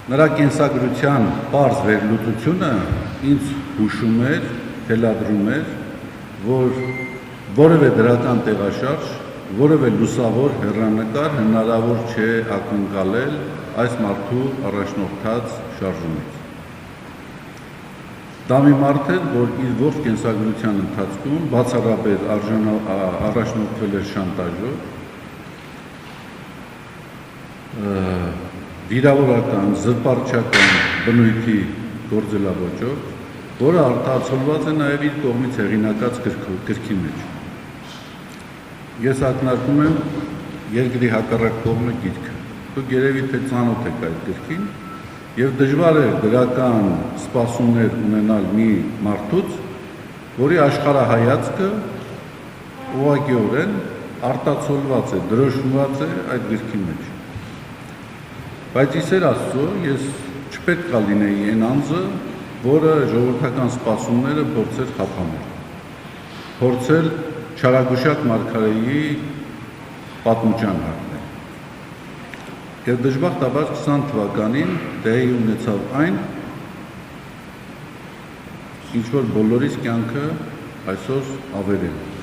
նրա կենսագրության պարզ վերլուծությունը ինձ հուշում էր, թելադրում էր, որ որևէ դրական տեղաշարժ, որևէ լուսավոր հեռանկար հնարավոր չէ ակնկալել այս մարդու առաջնորդած շարժումից։ Դա մի մարդ էր, որ իր ողջ կենսագրության ընթացքում բացառապես առաջնորդվել էր շանտաժով, վիրավորական, զրպարտչական բնույթի գործելավոճով, որը արտացոլված է նաև իր կողմից հեղինակած գրքի մեջ։ Ես ակնարկում եմ երկրի հակառակ կողմը գիրքը։ Դուք երևի թե ծանոթ եք այդ գրքին, եւ դժվար է դրական սպասումներ ունենալ մի մարդուց, որի աշխարհայացքը ուղղակիորեն արտացոլված է, դրոշմված է այդ գրքի մեջ։ Բայց իսեր Աստծո, ես չպետք է լինեի այն անձը, որը ժողովրդական սպասումները փորձեր խափանել, փորձել չարագուշակ մարգարեի պատմության հագնել։ Եվ դժբախտաբար 20 թվականին տեղի ունեցավ այն, ինչ որ բոլորիս կյանքը այսօր ավերել է։